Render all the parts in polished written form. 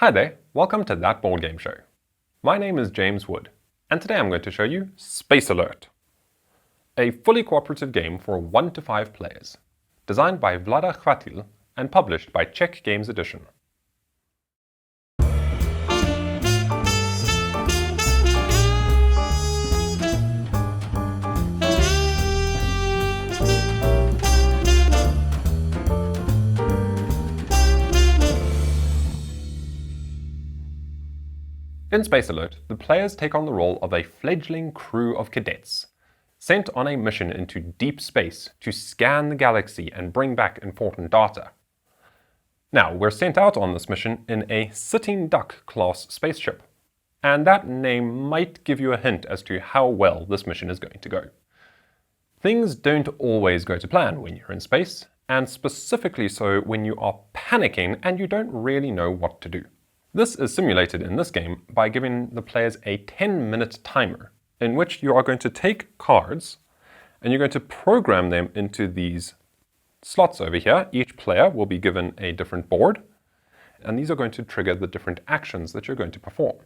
Hi there, welcome to That Board Game Show. My name is James Wood, and today I'm going to show you Space Alert, a fully cooperative game for 1 to 5 players, designed by Vlaada Chvátil and published by Czech Games Edition. In Space Alert, the players take on the role of a fledgling crew of cadets, sent on a mission into deep space to scan the galaxy and bring back important data. Now, we're sent out on this mission in a Sitting Duck class spaceship, and that name might give you a hint as to how well this mission is going to go. Things don't always go to plan when you're in space, and specifically so when you are panicking and you don't really know what to do. This is simulated in this game by giving the players a 10-minute timer in which you are going to take cards and you're going to program them into these slots over here. Each player will be given a different board, and these are going to trigger the different actions that you're going to perform.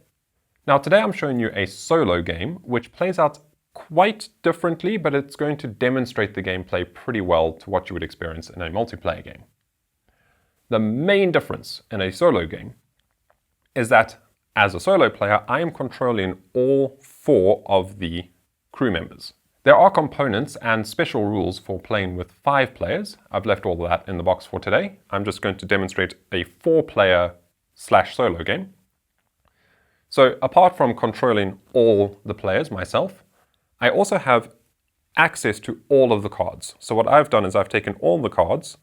Now today I'm showing you a solo game which plays out quite differently, but it's going to demonstrate the gameplay pretty well to what you would experience in a multiplayer game. The main difference in a solo game is that as a solo player, I am controlling all 4 of the crew members. There are components and special rules for playing with 5 players. I've left all of that in the box for today. I'm just going to demonstrate a 4-player /solo game. So apart from controlling all the players myself, I also have access to all of the cards. So what I've done is I've taken all the cards,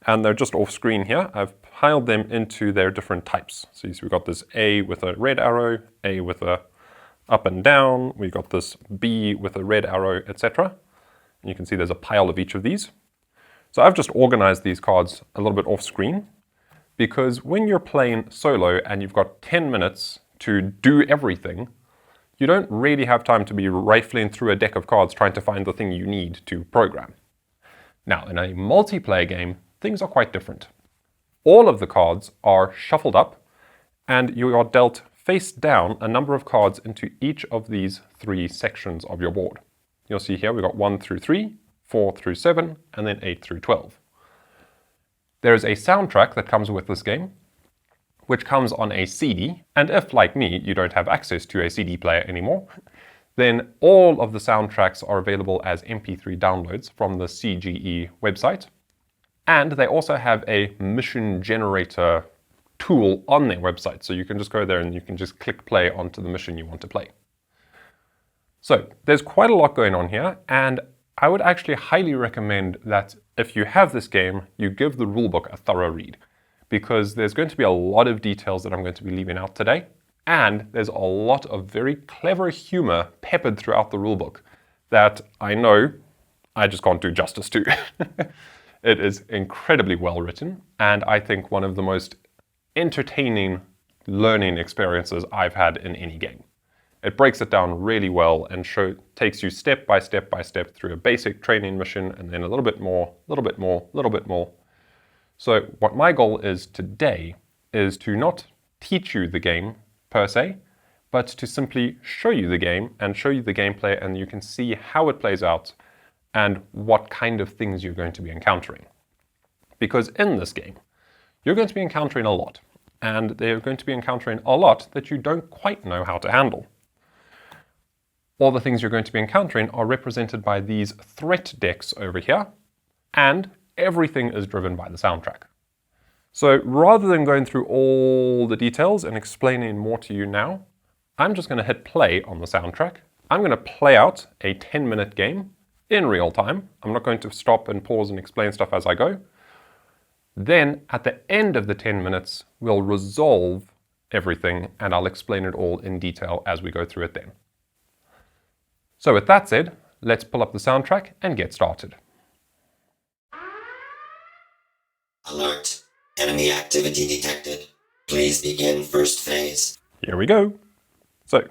and they're just off screen here. I've piled them into their different types. So you see we've got this A with a red arrow, A with a up and down, we've got this B with a red arrow, etc. And you can see there's a pile of each of these. So I've just organized these cards a little bit off screen, because when you're playing solo and you've got 10 minutes to do everything, you don't really have time to be rifling through a deck of cards trying to find the thing you need to program. Now, in a multiplayer game, things are quite different. All of the cards are shuffled up, and you are dealt face down a number of cards into each of these 3 sections of your board. You'll see here we've got 1 through 3, 4 through 7, and then 8 through 12. There is a soundtrack that comes with this game, which comes on a CD, and if, like me, you don't have access to a CD player anymore, then all of the soundtracks are available as MP3 downloads from the CGE website. And they also have a mission generator tool on their website. So you can just go there and you can just click play onto the mission you want to play. So there's quite a lot going on here, and I would actually highly recommend that if you have this game, you give the rulebook a thorough read, because there's going to be a lot of details that I'm going to be leaving out today. And there's a lot of very clever humor peppered throughout the rulebook that I know I just can't do justice to. It is incredibly well written, and I think one of the most entertaining learning experiences I've had in any game. It breaks it down really well and takes you step by step by step through a basic training mission, and then a little bit more, a little bit more, a little bit more. So what my goal is today is to not teach you the game per se, but to simply show you the game and show you the gameplay, and you can see how it plays out and what kind of things you're going to be encountering. Because in this game, you're going to be encountering a lot, and they're going to be encountering a lot that you don't quite know how to handle. All the things you're going to be encountering are represented by these threat decks over here, and everything is driven by the soundtrack. So rather than going through all the details and explaining more to you now, I'm just going to hit play on the soundtrack. I'm going to play out a 10-minute game in real time. I'm not going to stop and pause and explain stuff as I go. Then at the end of the 10 minutes, we'll resolve everything and I'll explain it all in detail as we go through it then. So with that said, let's pull up the soundtrack and get started. Alert. Enemy activity detected. Please begin first phase. Here we go. So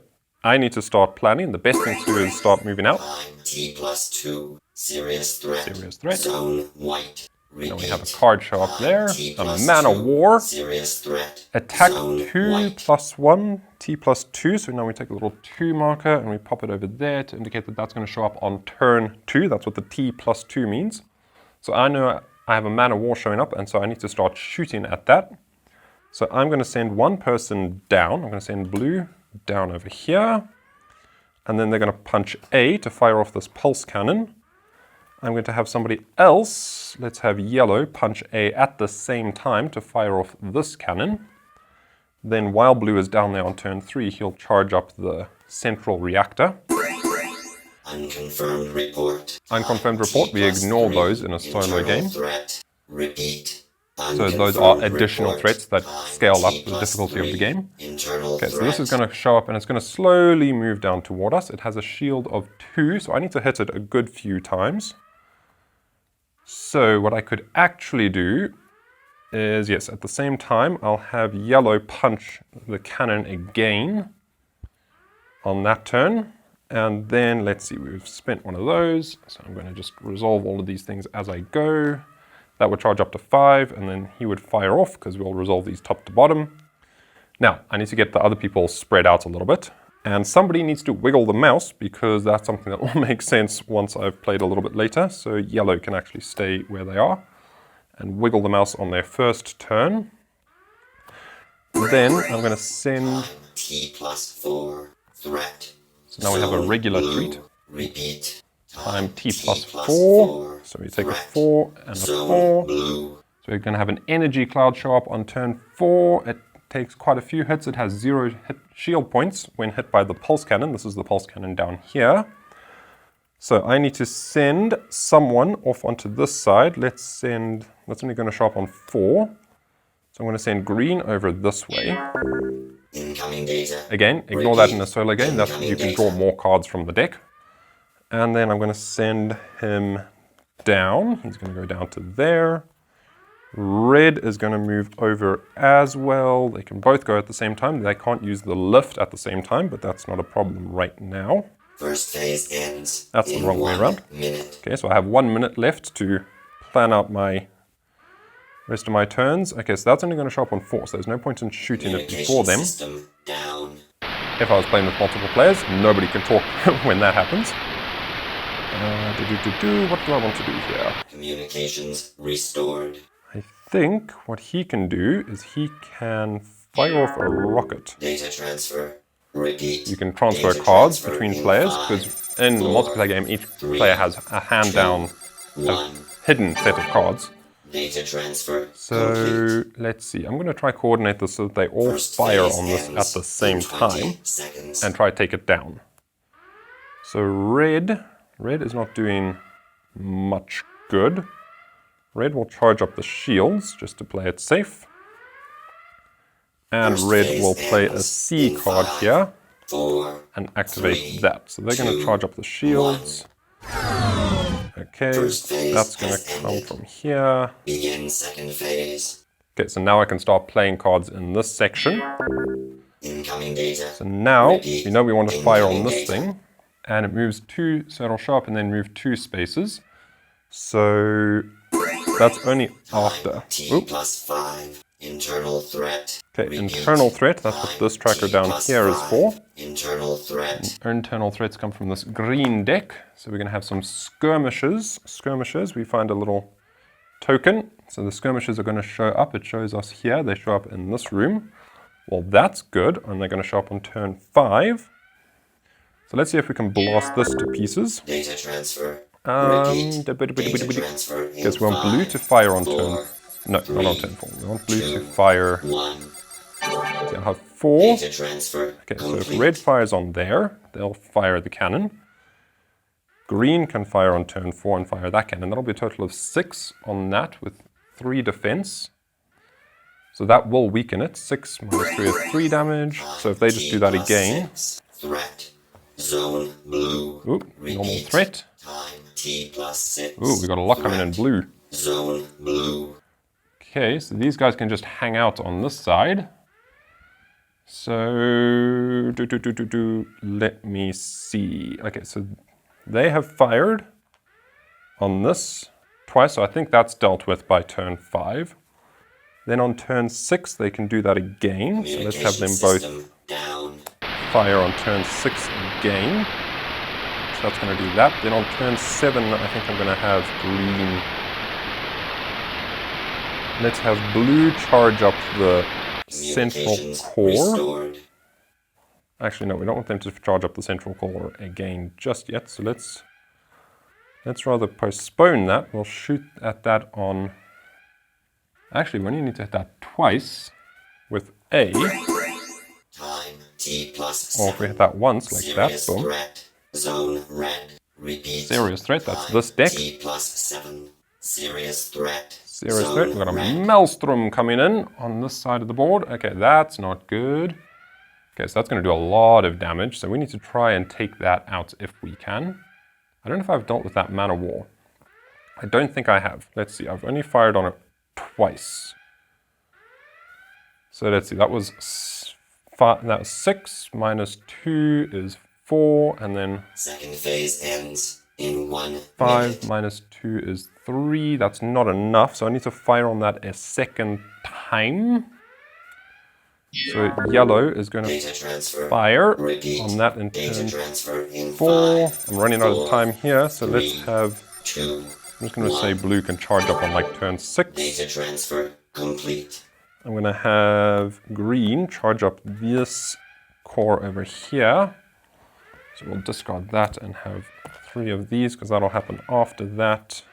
I need to start planning. The best thing to do is start moving out. Time T+2. Serious threat. Serious threat. Zone white. Then we have a card show up there. A man of war. Serious threat. Attack Zone 2 white. plus 1, T plus 2. So now we take a little 2 marker and we pop it over there to indicate that that's going to show up on turn 2. That's what the T plus 2 means. So I know I have a man of war showing up, and so I need to start shooting at that. So I'm going to send one person down. I'm going to send blue down over here. And then they're going to punch A to fire off this pulse cannon. I'm going to have somebody else, let's have yellow, punch A at the same time to fire off this cannon. Then while blue is down there on turn 3, he'll charge up the central reactor. Unconfirmed report. Unconfirmed report, we ignore those in a solo game. Threat. Repeat. So those are additional threats that scale up the difficulty of the game. Internal Okay, so this is going to show up and it's going to slowly move down toward us. It has a shield of 2, so I need to hit it a good few times. So what I could actually do is, yes, at the same time, I'll have yellow punch the cannon again on that turn. And then, let's see, we've spent one of those. So I'm going to just resolve all of these things as I go. That would charge up to 5, and then he would fire off because we'll resolve these top to bottom. Now, I need to get the other people spread out a little bit. And somebody needs to wiggle the mouse because that's something that will make sense once I've played a little bit later. So yellow can actually stay where they are and wiggle the mouse on their first turn. Then I'm going to send... T plus 4 threat. So now we have a regular threat. Repeat. Time T plus 4. So we take a 4 and a 4. Blue. So we're going to have an energy cloud show up on turn 4. It takes quite a few hits. It has 0 hit shield points when hit by the pulse cannon. This is the pulse cannon down here. So I need to send someone off onto this side. That's only going to show up on 4. So I'm going to send green over this way. Incoming data. Again, ignore that in a solo game. That's you can draw more cards from the deck. And then I'm going to send him down. He's going to go down to there. Red is going to move over as well. They can both go at the same time. They can't use the lift at the same time, but that's not a problem right now. First phase ends. That's the wrong way around. Okay, so I have 1 minute left to plan out my rest of my turns. Okay, so that's only going to show up on 4, so there's no point in shooting it before them. Down. If I was playing with multiple players, nobody can talk when that happens. What do I want to do here? Communications restored. I think what he can do is he can fire off a rocket. Data transfer. Repeat. You can transfer cards between players because in the multiplayer game, each player has a hand down, a hidden set of cards. Data transfer. So let's see. I'm going to try coordinate this so that they all fire on this at the same time and try to take it down. So red is not doing much good. Red will charge up the shields just to play it safe. And red will play a C card here and activate that. So they're going to charge up the shields. Okay, that's going to come from here. Begin second phase. Okay, so now I can start playing cards in this section. Incoming data. So now we know we want to fire on this thing. And it moves 2, so it'll show up and then move 2 spaces. So that's only after. T plus 5. Internal threat. Okay, internal threat, that's what this tracker down here is for. Internal threat. Internal threats come from this green deck. So we're going to have some skirmishes. Skirmishes, we find a little token. So the skirmishes are going to show up. It shows us here. They show up in this room. Well, that's good. And they're going to show up on turn 5. So let's see if we can blast this to pieces. Data transfer. Guess we want blue to fire on turn... No, not on turn 4. We want blue to fire... I'll have 4. Data transfer. Okay, so if red fires on there, they'll fire the cannon. Green can fire on turn 4 and fire that cannon. That'll be a total of 6 on that with 3 defense. So that will weaken it. 6 minus 3 is 3 damage. So if they just do that again... Threat. Zone blue. Ooh, normal threat. Time T plus 6. Ooh, we got a lot coming in blue. Zone blue. Okay, so these guys can just hang out on this side. So, let me see. Okay, so they have fired on this twice, so I think that's dealt with by turn 5. Then on turn 6, they can do that again. So let's have them both down. fire on turn 6 again. So that's going to do that. Then on turn 7, I think I'm going to have green. Let's have blue charge up the central core. Restored. Actually, no, we don't want them to charge up the central core again just yet. So let's rather postpone that. We'll shoot at that on... Actually, we only need to hit that twice with A. Time T+7. Or if we hit that once, like Serious that, boom. Threat. Zone red. Repeat. Serious threat, that's Time this deck. T+7. Serious threat. Serious Zone threat. We've got a red. maelstrom coming in on this side of the board. Okay, that's not good. Okay, so that's going to do a lot of damage. So we need to try and take that out if we can. I don't know if I've dealt with that Man of War. I don't think I have. Let's see. I've only fired on it twice. So let's see. That was 6 minus 2 is 4, and then Second phase ends in 1 5 minute. minus 2 is 3. That's not enough, so I need to fire on that a second time. So yellow is going to Data transfer. fire Repeat. on that in Data turn transfer in 4. 5. I'm running out of 4, time here, so let's 3, have... 2. I'm just going to say blue can charge up on like turn 6. Data transfer complete. I'm going to have green charge up this core over here. So we'll discard that and have 3 of these, because that'll happen after that.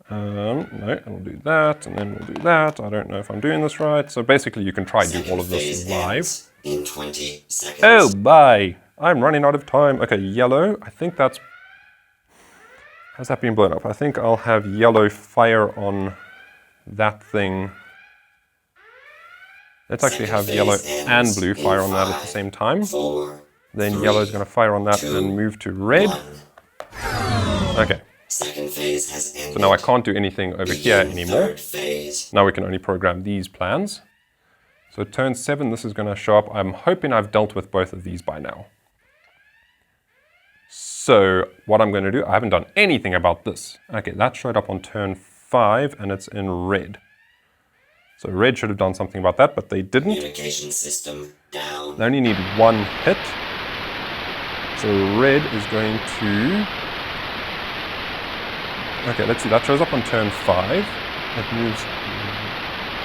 No, and we'll do that, and then we'll do that. I don't know if I'm doing this right. So basically you can try and do all of this Phase live. ends in 20 seconds. Oh, bye! I'm running out of time. Okay, yellow. I think that's... Has that been blown up? I think I'll have yellow fire on that thing. Let's actually have yellow and blue fire on that at the same time. 4, Then yellow's going to fire on that and move to red. 1. Okay, Second phase has ended. so now I can't do anything over here Begin anymore. Third phase. Now we can only program these plans. So turn 7, this is going to show up. I'm hoping I've dealt with both of these by now. So what I'm going to do, I haven't done anything about this. Okay, that showed up on turn 5 and it's in red. So red should have done something about that, but they didn't. Communication system down. They only need 1 hit. So red is going to... Okay, let's see, that shows up on turn 5. It moves...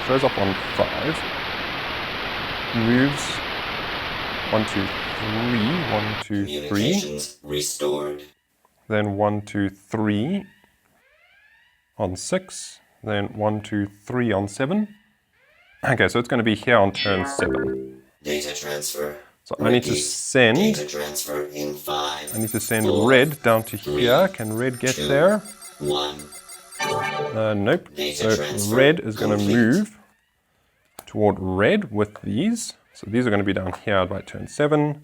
Shows up on 5. Moves 1, 2, 3. 1, 2, 3. Communications restored. Then 1, 2, 3 on 6. Then 1, 2, 3 on 7. Okay, so it's going to be here on turn 7. Data transfer. So I need to send... Data transfer in 5. I need to send 4, red down to here. Can red get 2, there? 1. Nope. Data So transfer red is going to complete. move toward red with these. So these are going to be down here by turn 7.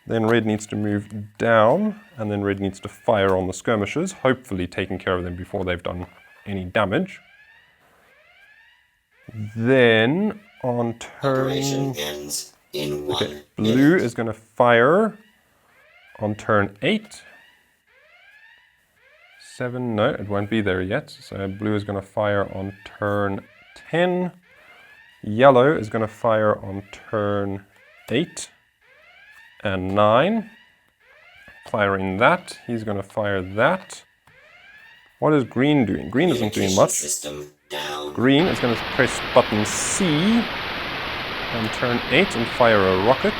Then red needs to move down, and then red needs to fire on the skirmishers, hopefully taking care of them before they've done any damage. Then on Operation turn... ends in 1 Okay, blue is going to fire on turn 8. 7, no, it won't be there yet. So blue is going to fire on turn 10. Yellow is going to fire on turn 8 and 9. Firing that. He's going to fire that. What is green doing? Green isn't doing much. System down. Green is going to press button C on turn 8 and fire a rocket.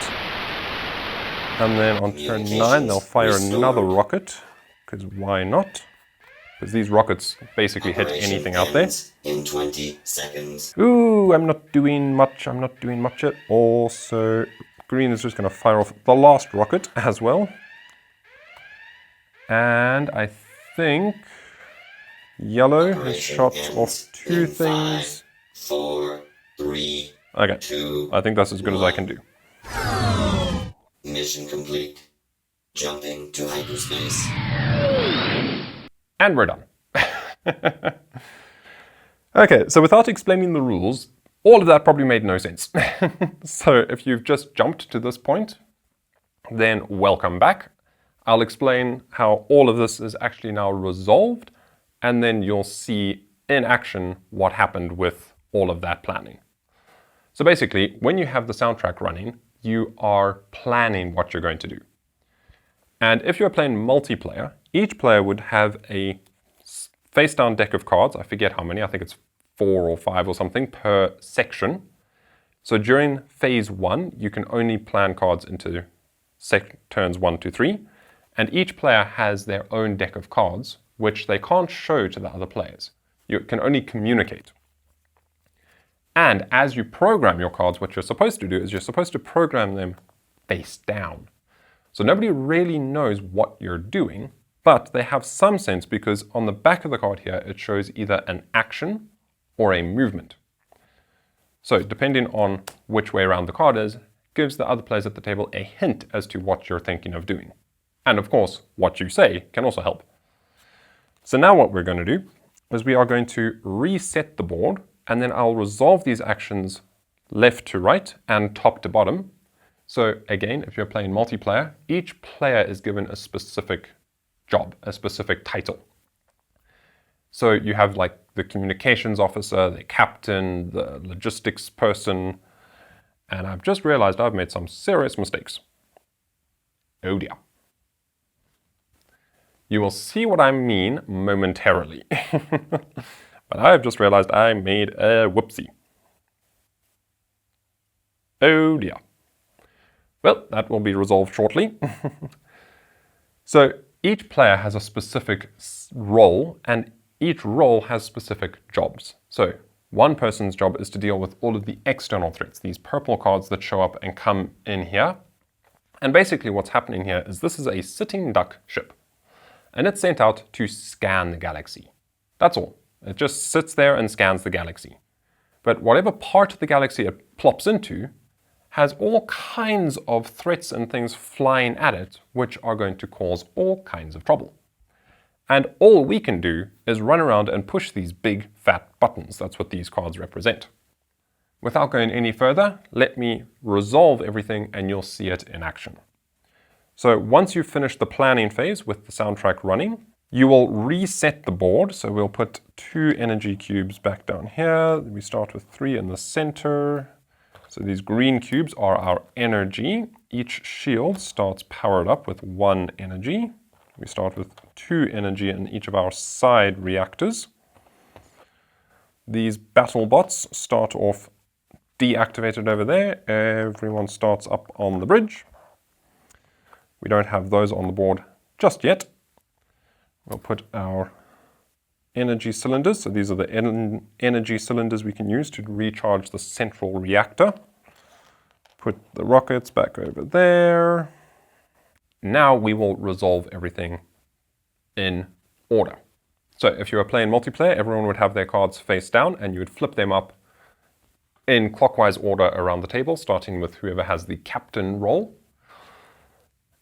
And then on turn 9 they'll fire another rocket, because why not? Because these rockets basically hit anything out there. Ends in 20 seconds. Ooh, I'm not doing much at all. So green is just going to fire off the last rocket as well. And I think yellow has Operation shot ends off 2 in things. 5, 4, 3, Okay, 2. I think that's as good as I can do. Mission complete. Jumping to hyperspace. And we're done. Okay, so without explaining the rules, all of that probably made no sense. So if you've just jumped to this point, then welcome back. I'll explain how all of this is actually now resolved and then you'll see in action what happened with all of that planning. So basically, when you have the soundtrack running, you are planning what you're going to do. And if you're playing multiplayer, each player would have a face-down deck of cards. I forget how many, I think it's 4 or 5 or something per section. So during phase 1, you can only plan cards into turns 1 to 3, and each player has their own deck of cards, which they can't show to the other players. You can only communicate. And as you program your cards, what you're supposed to do is you're supposed to program them face down. So nobody really knows what you're doing, but they have some sense because on the back of the card here, it shows either an action or a movement. So depending on which way around the card is, gives the other players at the table a hint as to what you're thinking of doing. And of course, what you say can also help. So now what we're going to do is we are going to reset the board, and then I'll resolve these actions left to right and top to bottom. So again, if you're playing multiplayer, each player is given a specific job, a specific title. So you have like the communications officer, the captain, the logistics person, and I've just realized I've made some serious mistakes. Oh dear. You will see what I mean momentarily. But I've just realized I made a whoopsie. Oh dear. Well, that will be resolved shortly. So each player has a specific role, and each role has specific jobs. So one person's job is to deal with all of the external threats, these purple cards that show up and come in here. And basically what's happening here is this is a sitting duck ship, and it's sent out to scan the galaxy. That's all. It just sits there and scans the galaxy. But whatever part of the galaxy it plops into has all kinds of threats and things flying at it, which are going to cause all kinds of trouble. And all we can do is run around and push these big fat buttons. That's what these cards represent. Without going any further, let me resolve everything and you'll see it in action. So once you've finished the planning phase with the soundtrack running, you will reset the board. So we'll put 2 energy cubes back down here. We start with 3 in the center. So these green cubes are our energy. Each shield starts powered up with 1 energy. We start with 2 energy in each of our side reactors. These battlebots start off deactivated over there. Everyone starts up on the bridge. We don't have those on the board just yet. We'll put our energy cylinders. So these are the energy cylinders we can use to recharge the central reactor. Put the rockets back over there. Now we will resolve everything in order. So if you were playing multiplayer, everyone would have their cards face down and you would flip them up in clockwise order around the table, starting with whoever has the captain role.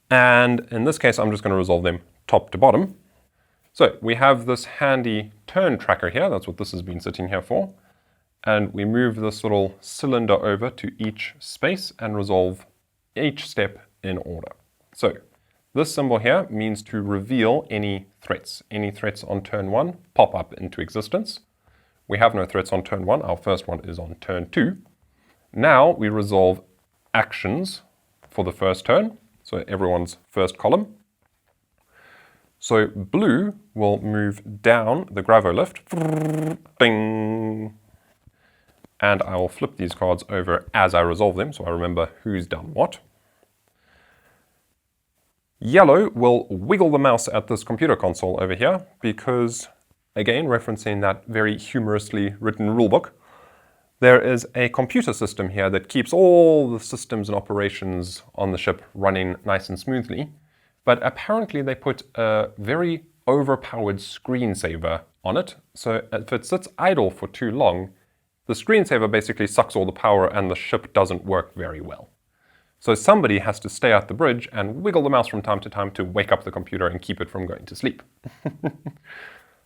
And in this case, I'm just going to resolve them top to bottom. So we have this handy turn tracker here. That's what this has been sitting here for. And we move this little cylinder over to each space and resolve each step in order. So this symbol here means to reveal any threats. Any threats on turn 1 pop up into existence. We have no threats on turn 1. Our first one is on turn 2. Now we resolve actions for the first turn. So everyone's first column. So blue will move down the gravolift. Ding. And I will flip these cards over as I resolve them, so I remember who's done what. Yellow will wiggle the mouse at this computer console over here because, again, referencing that very humorously written rulebook, there is a computer system here that keeps all the systems and operations on the ship running nice and smoothly. But apparently they put a very overpowered screensaver on it. So if it sits idle for too long, the screensaver basically sucks all the power and the ship doesn't work very well. So somebody has to stay at the bridge and wiggle the mouse from time to time to wake up the computer and keep it from going to sleep.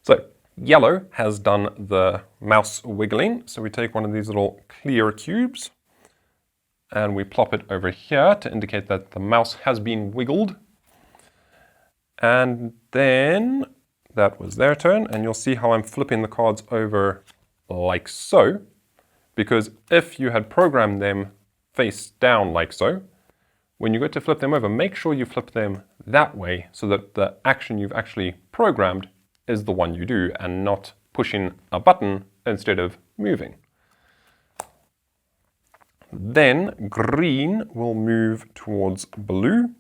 So yellow has done the mouse wiggling. So we take one of these little clear cubes and we plop it over here to indicate that the mouse has been wiggled. And then that was their turn, and you'll see how I'm flipping the cards over like so, because if you had programmed them face down like so, when you go to flip them over, make sure you flip them that way so that the action you've actually programmed is the one you do and not pushing a button instead of moving. Then green will move towards blue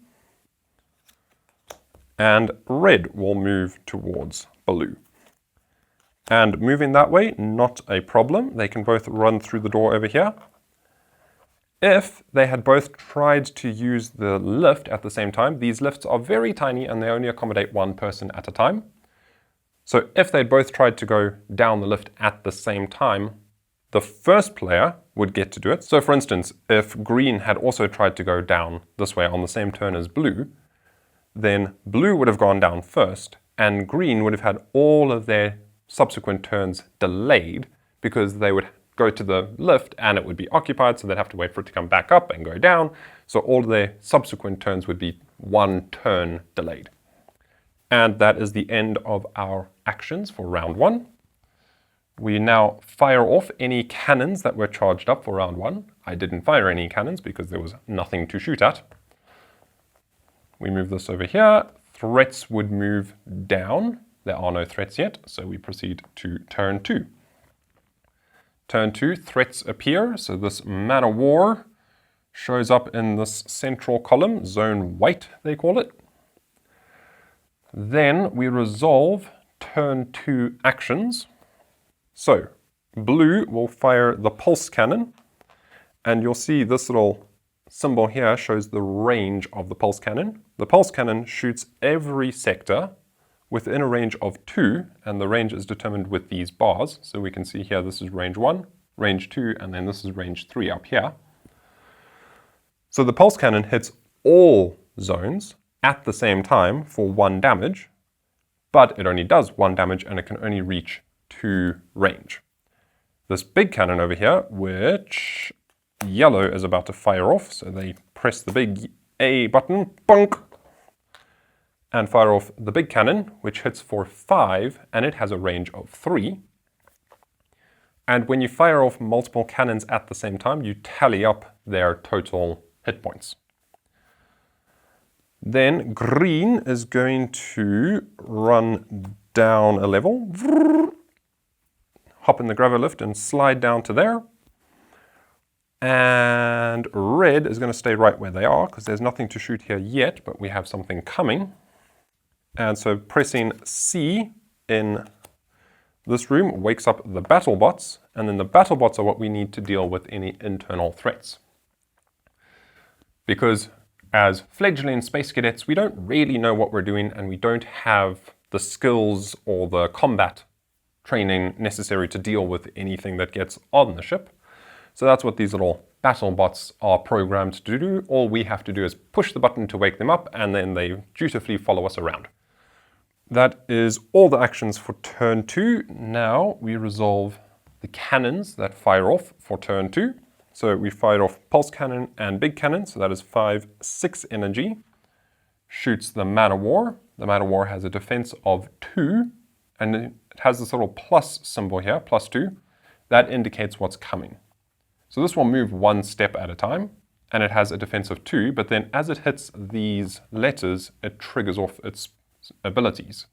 and red will move towards blue. And moving that way, not a problem. They can both run through the door over here. If they had both tried to use the lift at the same time, these lifts are very tiny and they only accommodate one person at a time. So if they'd both tried to go down the lift at the same time, the first player would get to do it. So for instance, if green had also tried to go down this way on the same turn as blue, then blue would have gone down first and green would have had all of their subsequent turns delayed because they would go to the lift and it would be occupied, so they'd have to wait for it to come back up and go down. So all of their subsequent turns would be one turn delayed. And that is the end of our actions for round one. We now fire off any cannons that were charged up for round one. I didn't fire any cannons because there was nothing to shoot at. We move this over here. Threats would move down. There are no threats yet, so we proceed to turn two. Turn two, threats appear. So this man of war shows up in this central column, zone white they call it. Then we resolve turn two actions. So blue will fire the pulse cannon, and you'll see this little symbol here shows the range of the pulse cannon. The pulse cannon shoots every sector within a range of 2, and the range is determined with these bars. So we can see here this is range 1, range 2, and then this is range 3 up here. So the pulse cannon hits all zones at the same time for 1 damage, but it only does 1 damage and it can only reach 2 range. This big cannon over here, which yellow is about to fire off, so they press the big A button, bonk, and fire off the big cannon, which hits for 5, and it has a range of 3. And when you fire off multiple cannons at the same time, you tally up their total hit points. Then green is going to run down a level, hop in the gravel lift and slide down to there. And red is going to stay right where they are because there's nothing to shoot here yet, but we have something coming. And so pressing C in this room wakes up the battlebots, and then the battlebots are what we need to deal with any internal threats. Because as fledgling space cadets, we don't really know what we're doing, and we don't have the skills or the combat training necessary to deal with anything that gets on the ship. So that's what these little battlebots are programmed to do. All we have to do is push the button to wake them up, and then they dutifully follow us around. That is all the actions for turn 2. Now we resolve the cannons that fire off for turn 2. So we fire off pulse cannon and big cannon, so that is 5, 6 energy. Shoots the man of war. The man of war has a defense of 2, and it has this little plus symbol here, +2. That indicates what's coming. So this will move 1 step at a time, and it has a defense of 2, but then as it hits these letters, it triggers off its abilities.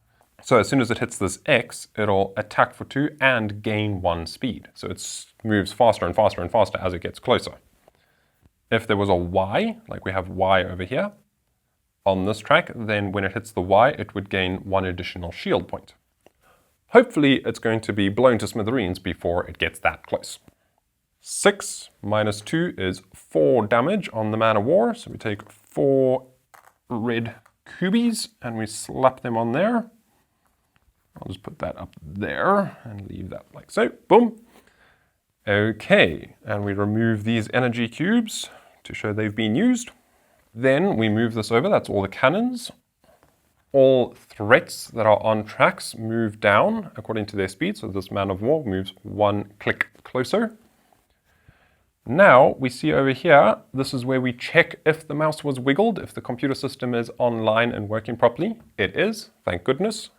So as soon as it hits this X, it'll attack for 2 and gain 1 speed. So it moves faster and faster and faster as it gets closer. If there was a Y, like we have Y over here, on this track, then when it hits the Y, it would gain 1 additional shield point. Hopefully it's going to be blown to smithereens before it gets that close. 6 minus 2 is 4 damage on the man of war. So we take 4 red cubies and we slap them on there. I'll just put that up there and leave that like so. Boom. Okay, and we remove these energy cubes to show they've been used. Then we move this over. That's all the cannons. All threats that are on tracks move down according to their speed. So this man of war moves 1 click closer. Now we see over here, this is where we check if the mouse was wiggled, if the computer system is online and working properly. It is, thank goodness.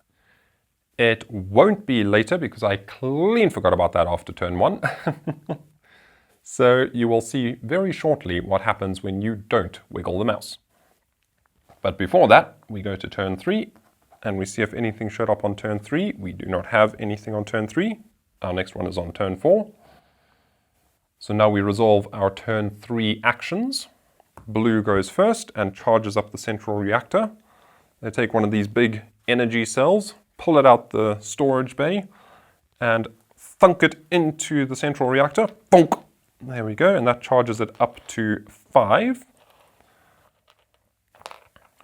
It won't be later because I clean forgot about that after turn 1. So you will see very shortly what happens when you don't wiggle the mouse. But before that, we go to turn 3 and we see if anything showed up on turn 3. We do not have anything on turn 3. Our next one is on turn 4. So now we resolve our turn 3 actions. Blue goes first and charges up the central reactor. They take one of these big energy cells, pull it out the storage bay, and thunk it into the central reactor. Bonk! There we go, and that charges it up to 5.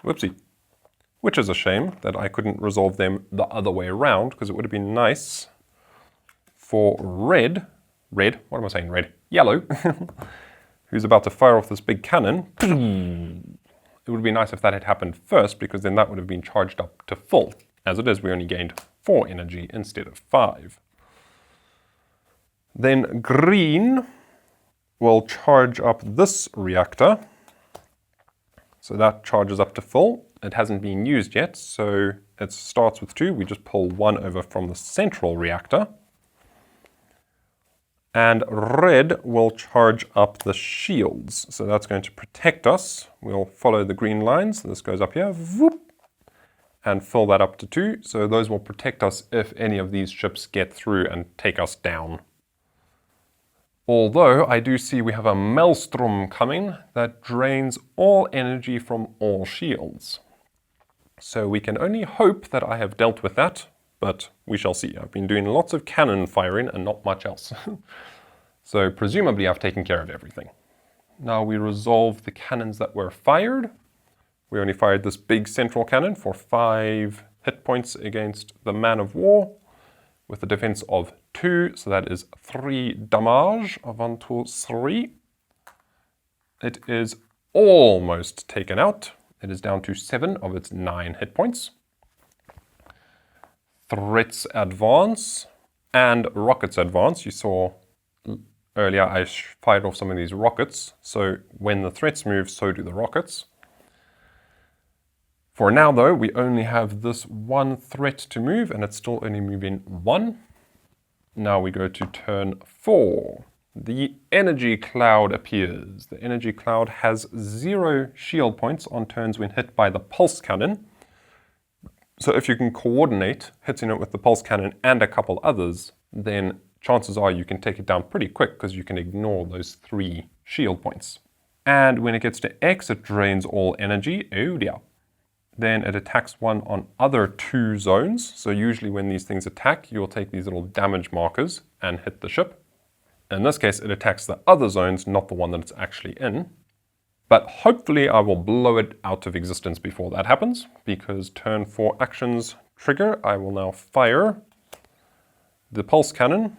Whoopsie. Which is a shame that I couldn't resolve them the other way around, because it would have been nice for red, what am I saying, red? Yellow, who's about to fire off this big cannon. It would be nice if that had happened first, because then that would have been charged up to full. As it is, we only gained 4 energy instead of 5. Then green will charge up this reactor. So that charges up to full. It hasn't been used yet, so it starts with 2. We just pull 1 over from the central reactor. And red will charge up the shields. So that's going to protect us. We'll follow the green lines. This goes up here, whoop, and fill that up to 2. So those will protect us if any of these ships get through and take us down. Although I do see we have a maelstrom coming that drains all energy from all shields. So we can only hope that I have dealt with that, but we shall see. I've been doing lots of cannon firing and not much else. So presumably I've taken care of everything. Now we resolve the cannons that were fired. We only fired this big central cannon for 5 hit points against the man of war with a defense of 2, so that is 3 damage. 1, 2, 3. It is almost taken out. It is down to 7 of its 9 hit points. Threats advance and rockets advance. You saw earlier I fired off some of these rockets, so when the threats move, so do the rockets. For now though, we only have this one threat to move, and it's still only moving 1. Now we go to turn 4. The energy cloud appears. The energy cloud has 0 shield points on turns when hit by the pulse cannon. So if you can coordinate hitting it with the pulse cannon and a couple others, then chances are you can take it down pretty quick because you can ignore those 3 shield points. And when it gets to X, it drains all energy. Oh dear. Then it attacks one on other 2 zones. So usually when these things attack, you'll take these little damage markers and hit the ship. In this case, it attacks the other zones, not the one that it's actually in. But hopefully I will blow it out of existence before that happens, because turn 4 actions trigger. I will now fire the pulse cannon,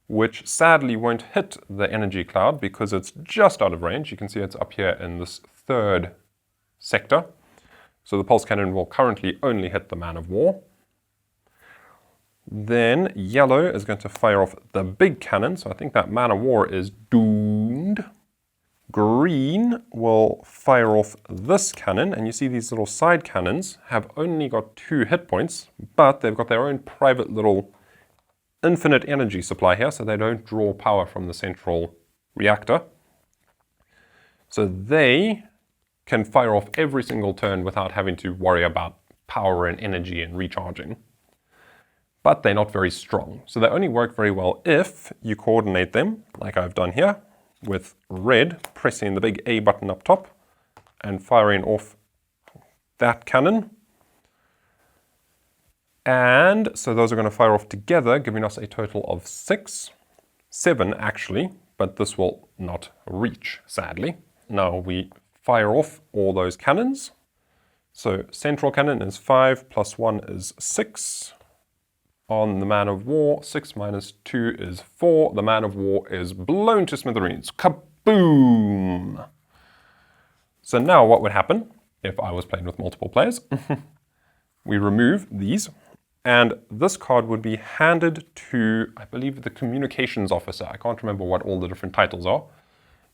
which sadly won't hit the energy cloud because it's just out of range. You can see it's up here in this 3rd sector. So the pulse cannon will currently only hit the man of war. Then yellow is going to fire off the big cannon, so I think that man of war is doomed. Green will fire off this cannon, and you see these little side cannons have only got 2 hit points, but they've got their own private little infinite energy supply here, so they don't draw power from the central reactor. So they can fire off every single turn without having to worry about power and energy and recharging. But they're not very strong. So they only work very well if you coordinate them, like I've done here, with red pressing the big A button up top and firing off that cannon. And so those are going to fire off together, giving us a total of 7 actually, but this will not reach, sadly. Now we fire off all those cannons. So central cannon is 5 plus 1 is 6. On the man of war, 6 minus 2 is 4. The man of war is blown to smithereens. Kaboom! So now what would happen if I was playing with multiple players? We remove these, and this card would be handed to, I believe, the communications officer. I can't remember what all the different titles are,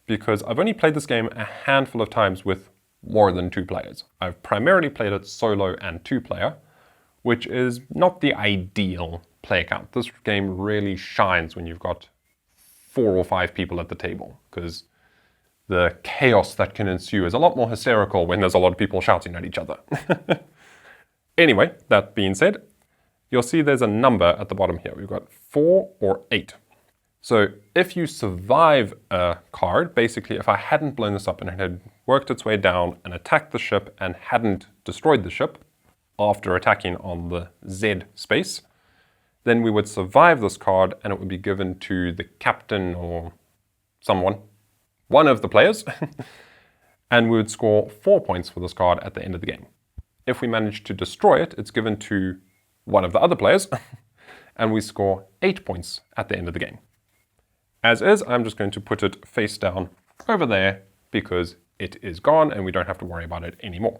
because I've only played this game a handful of times with more than 2 players. I've primarily played it solo and 2-player, which is not the ideal player count. This game really shines when you've got 4 or 5 people at the table, because the chaos that can ensue is a lot more hysterical when there's a lot of people shouting at each other. Anyway, that being said, you'll see there's a number at the bottom here. We've got 4 or 8. So if you survive a card, basically if I hadn't blown this up and it had worked its way down and attacked the ship and hadn't destroyed the ship after attacking on the Z space, then we would survive this card and it would be given to the captain or someone, one of the players, and we would score 4 points for this card at the end of the game. If we manage to destroy it, it's given to one of the other players, and we score 8 points at the end of the game. As is, I'm just going to put it face down over there because it is gone and we don't have to worry about it anymore.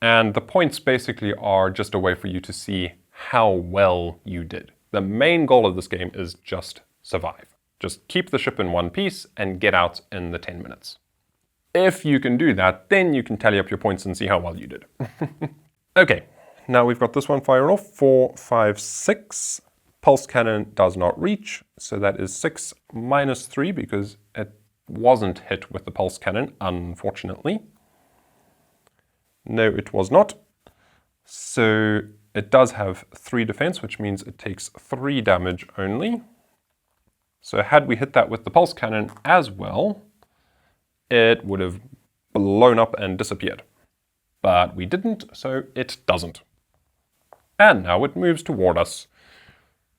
And the points basically are just a way for you to see how well you did. The main goal of this game is just survive. Just keep the ship in one piece and get out in the 10 minutes. If you can do that, then you can tally up your points and see how well you did. Okay, now we've got this one fired off. 4, 5, 6. Pulse cannon does not reach, so that is 6 minus 3 because it wasn't hit with the pulse cannon, unfortunately. No, it was not. So it does have 3 defense, which means it takes 3 damage only. So had we hit that with the pulse cannon as well, it would have blown up and disappeared. But we didn't, so it doesn't. And now it moves toward us.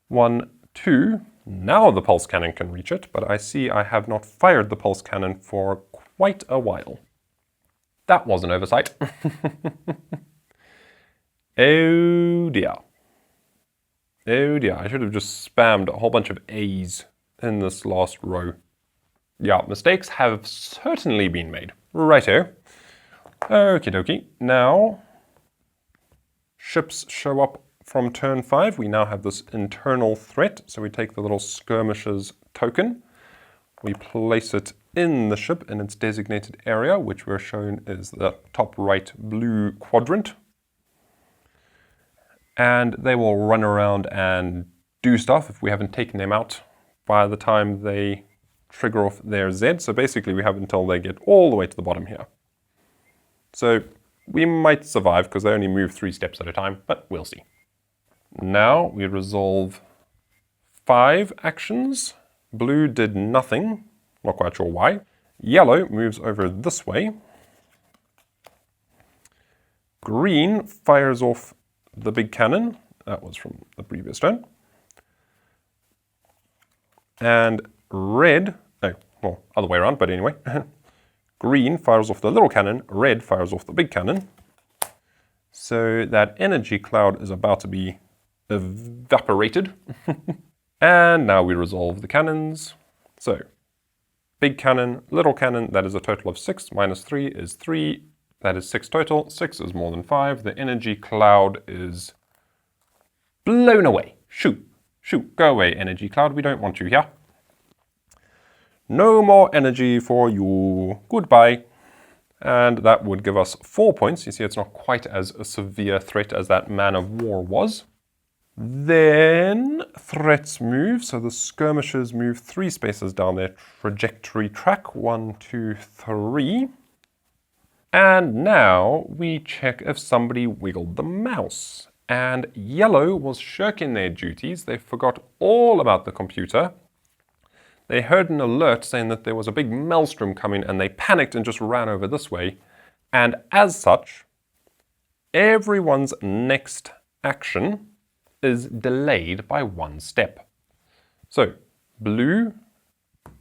1, 2. Now the pulse cannon can reach it, but I see I have not fired the pulse cannon for quite a while. That was an oversight. Oh dear. Oh dear, I should have just spammed a whole bunch of A's in this last row. Yeah, mistakes have certainly been made. Righto. Okie dokie. Now, ships show up from turn 5. We now have this internal threat. So we take the little skirmishers token. We place it in the ship in its designated area, which we're shown is the top right blue quadrant. And they will run around and do stuff if we haven't taken them out by the time they trigger off their Z. So basically we have until they get all the way to the bottom here. So we might survive because they only move 3 steps at a time, but we'll see. Now we resolve 5 actions. Blue did nothing, not quite sure why. Yellow moves over this way. Green fires off the big cannon. That was from the previous turn. And red, well, other way around, but anyway. Green fires off the little cannon, red fires off the big cannon. So that energy cloud is about to be evaporated. And now we resolve the cannons. So, big cannon, little cannon, that is a total of 6, minus 3 is 3. That is 6 total. 6 is more than 5. The energy cloud is blown away. Shoot, shoot, go away, energy cloud. We don't want you here. No more energy for you. Goodbye. And that would give us 4 points. You see, it's not quite as a severe threat as that man of war was. Then threats move. So the skirmishers move 3 spaces down their trajectory track. 1, 2, 3. And now we check if somebody wiggled the mouse. And yellow was shirking their duties. They forgot all about the computer. They heard an alert saying that there was a big maelstrom coming and they panicked and just ran over this way. And as such, everyone's next action is delayed by 1 step. So blue,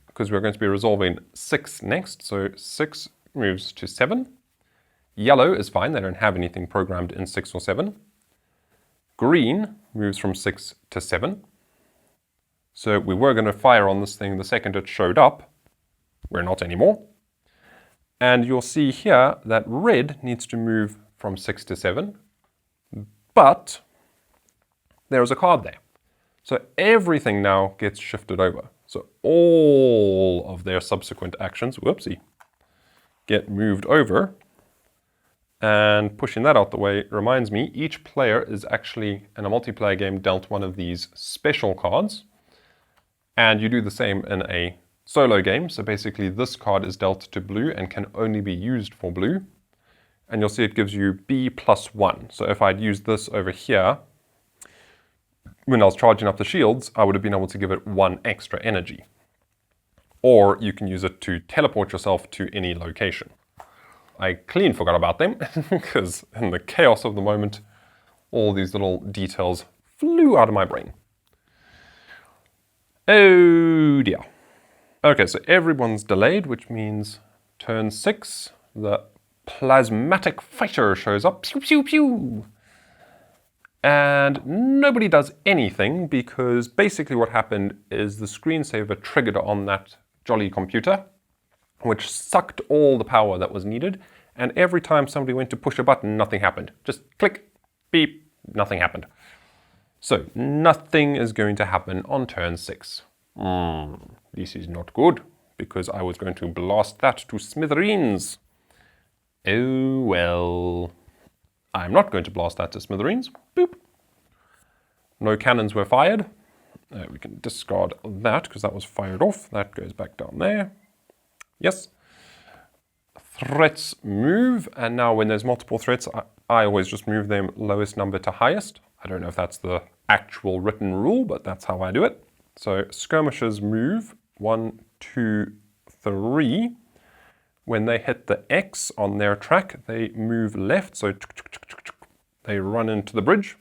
because we're going to be resolving 6 next, so 6 moves to 7. Yellow is fine, they don't have anything programmed in 6 or 7. Green moves from 6 to 7. So we were going to fire on this thing the second it showed up. We're not anymore. And you'll see here that red needs to move from 6 to 7. But there's a card there. So everything now gets shifted over. So all of their subsequent actions, whoopsie, get moved over. And pushing that out the way reminds me, each player is actually, in a multiplayer game, dealt one of these special cards. And you do the same in a solo game. So basically this card is dealt to blue and can only be used for blue. And you'll see it gives you B+1. So if I'd used this over here, when I was charging up the shields, I would have been able to give it 1 extra energy. Or you can use it to teleport yourself to any location. I clean forgot about them, because in the chaos of the moment, all these little details flew out of my brain. Oh dear. Okay, so everyone's delayed, which means turn 6, the plasmatic fighter shows up. Pew, pew, pew. And nobody does anything, because basically what happened is the screensaver triggered on that jolly computer, which sucked all the power that was needed, and every time somebody went to push a button, nothing happened. Just click, beep, nothing happened. So nothing is going to happen on turn 6. This is not good, because I was going to blast that to smithereens. Oh well. I'm not going to blast that to smithereens. Boop. No cannons were fired. We can discard that because that was fired off. That goes back down there. Yes. Threats move, and now when there's multiple threats, I always just move them lowest number to highest. I don't know if that's the actual written rule, but that's how I do it. So skirmishers move 1, 2, 3. When they hit the X on their track, they move left, so they run into the bridge.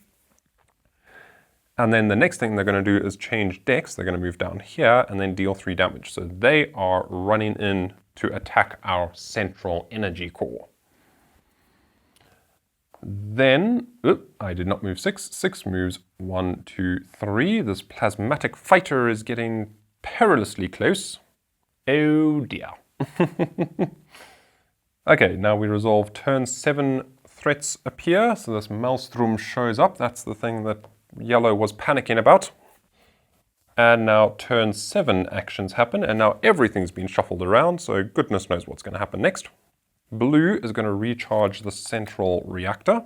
And then the next thing they're going to do is change decks. They're going to move down here and then deal 3 damage. So they are running in to attack our central energy core. Then, I did not move 6. 6 moves 1, 2, 3. This plasmatic fighter is getting perilously close. Oh dear. Okay, now we resolve turn 7 threats appear. So this Maelstrom shows up. That's the thing that yellow was panicking about. And now turn 7 actions happen, and now everything's been shuffled around, so goodness knows what's going to happen next. Blue is going to recharge the central reactor.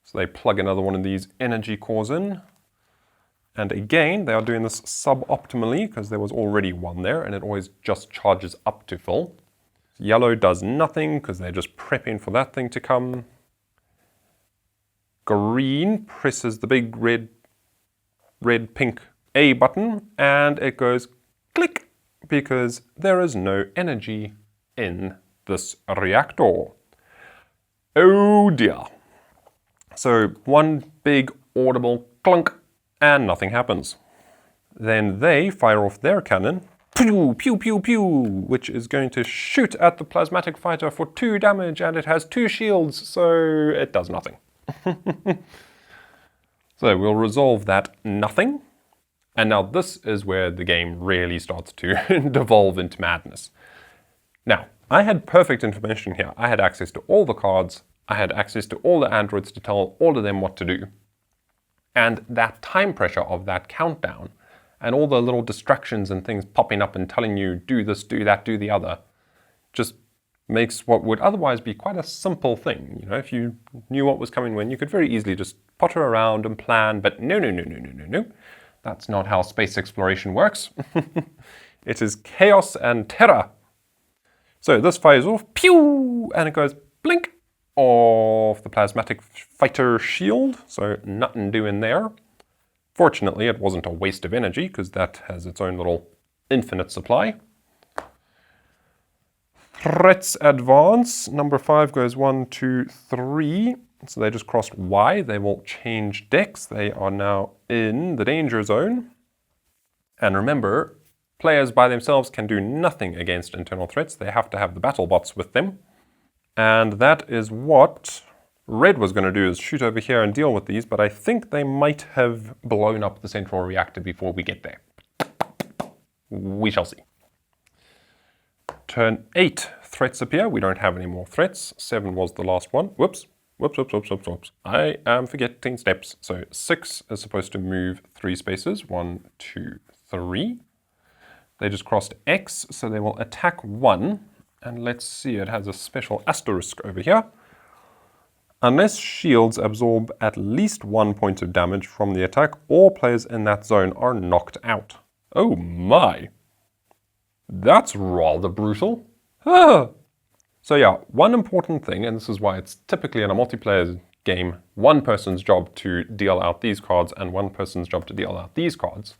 So they plug another one of these energy cores in. And again, they are doing this suboptimally because there was already one there, and it always just charges up to full. Yellow does nothing because they're just prepping for that thing to come. Green presses the big red, pink A button, and it goes click because there is no energy in this reactor. Oh dear. So one big audible clunk and nothing happens. Then they fire off their cannon, pew, pew, pew, pew, which is going to shoot at the plasmatic fighter for 2 damage, and it has 2 shields, so it does nothing. So we'll resolve that nothing. And now this is where the game really starts to devolve into madness. Now, I had perfect information here. I had access to all the cards. I had access to all the androids to tell all of them what to do. And that time pressure of that countdown and all the little distractions and things popping up and telling you do this, do that, do the other, just makes what would otherwise be quite a simple thing. You know, if you knew what was coming when, you could very easily just potter around and plan, but no. That's not how space exploration works. It is chaos and terror. So this fires off, pew, and it goes blink off the plasmatic fighter shield, so nothing doing there. Fortunately, it wasn't a waste of energy, because that has its own little infinite supply. Threats advance. Number 5 goes 1, 2, 3. So they just crossed Y. They will change decks. They are now in the danger zone. And remember, players by themselves can do nothing against internal threats. They have to have the battlebots with them. And that is what Red was going to do, is shoot over here and deal with these, but I think they might have blown up the central reactor before we get there. We shall see. Turn 8, threats appear. We don't have any more threats. 7 was the last one. Whoops. I am forgetting steps. So 6 is supposed to move 3 spaces. 1, 2, 3. They just crossed X, so they will attack 1. And let's see, it has a special asterisk over here. Unless shields absorb at least 1 point of damage from the attack, all players in that zone are knocked out. Oh my! That's rather brutal. Ah. So yeah, one important thing, and this is why it's typically in a multiplayer game, one person's job to deal out these cards and one person's job to deal out these cards.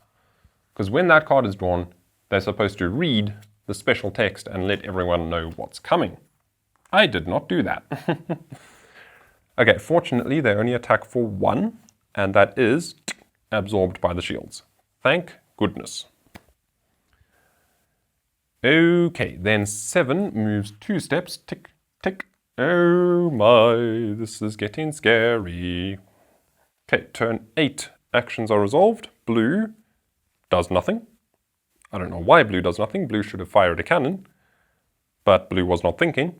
Because when that card is drawn, they're supposed to read the special text and let everyone know what's coming. I did not do that. Okay, fortunately they only attack for 1, and that is absorbed by the shields. Thank goodness. Okay, then 7 moves 2 steps, tick, tick. Oh my, this is getting scary. Okay, turn 8, actions are resolved. Blue does nothing. I don't know why blue does nothing. Blue should have fired a cannon, but blue was not thinking.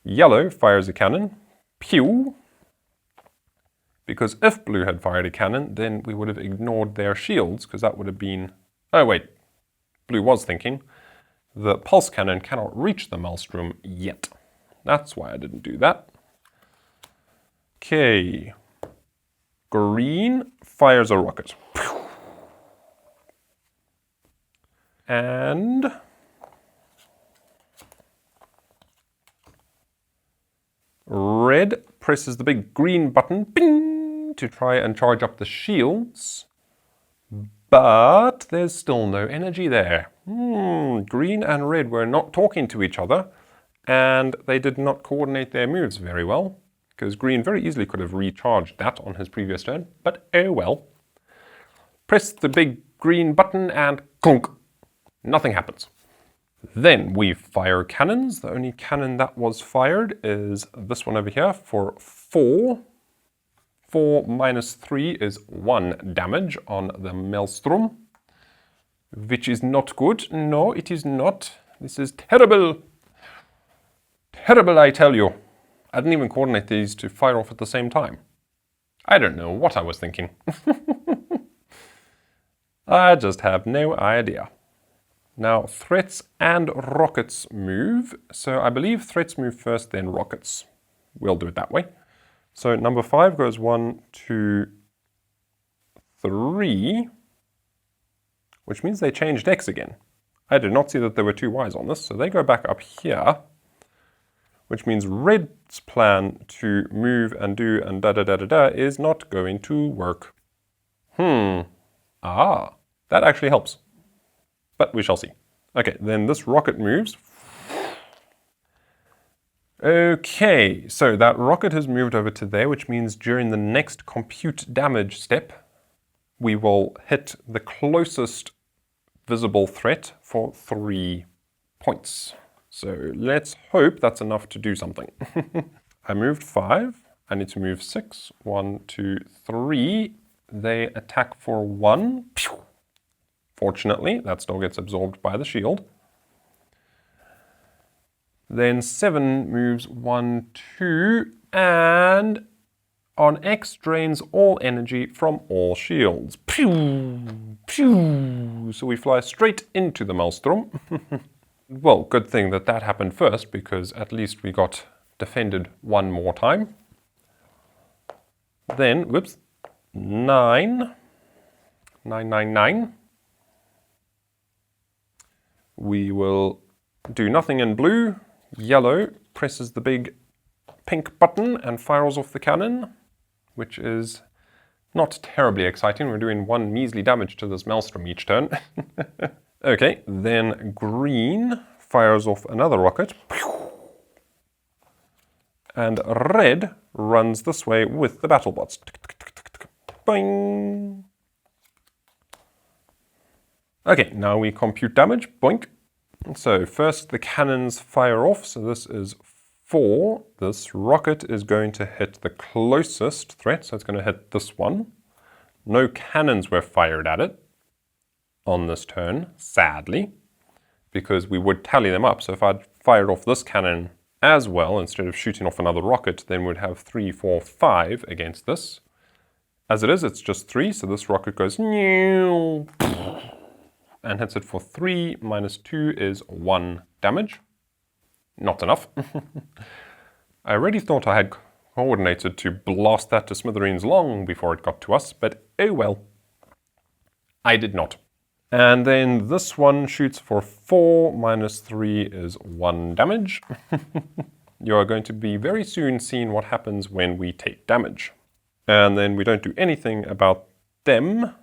Yellow fires a cannon. Pew! Because if blue had fired a cannon, then we would have ignored their shields, because that would have been... Oh wait, blue was thinking. The pulse cannon cannot reach the maelstrom yet. That's why I didn't do that. Okay. Green fires a rocket. And... red presses the big green button, bing, to try and charge up the shields. But there's still no energy there. Green and red were not talking to each other, and they did not coordinate their moves very well, because green very easily could have recharged that on his previous turn, but oh well. Press the big green button and clunk. Nothing happens. Then we fire cannons. The only cannon that was fired is this one over here for 4. 4 minus 3 is 1 damage on the maelstrom, which is not good. No, it is not. This is terrible. Terrible, I tell you. I didn't even coordinate these to fire off at the same time. I don't know what I was thinking. I just have no idea. Now, threats and rockets move. So I believe threats move first, then rockets. We'll do it that way. So number 5 goes 1, 2, 3, which means they changed X again. I did not see that there were 2 Ys on this, so they go back up here, which means red's plan to move and do and da-da-da-da-da is not going to work. That actually helps. But we shall see. Okay, then this rocket moves. Okay, so that rocket has moved over to there, which means during the next compute damage step, we will hit the closest visible threat for 3 points. So let's hope that's enough to do something. I moved 5. I need to move 6. 1, 2, 3. They attack for 1. Pew! Fortunately, that still gets absorbed by the shield. Then 7 moves 1, 2, and on X drains all energy from all shields. Pew! Pew! So we fly straight into the maelstrom. Well, good thing that that happened first, because at least we got defended 1 more time. Then, whoops, 9. 9, 9, 9. We will do nothing in blue. Yellow presses the big pink button and fires off the cannon, which is not terribly exciting. We're doing 1 measly damage to this maelstrom each turn. Okay, then green fires off another rocket. And red runs this way with the battlebots. Boing! Okay, now we compute damage. Boink. So first the cannons fire off. So this is 4. This rocket is going to hit the closest threat. So it's going to hit this one. No cannons were fired at it on this turn, sadly, because we would tally them up. So if I'd fired off this cannon as well, instead of shooting off another rocket, then we'd have 3, 4, 5 against this. As it is, it's just 3. So this rocket goes and hits it for 3, minus 2 is 1 damage. Not enough. I already thought I had coordinated to blast that to smithereens long before it got to us, but oh well. I did not. And then this one shoots for 4, minus 3 is 1 damage. You are going to be very soon seeing what happens when we take damage. And then we don't do anything about them.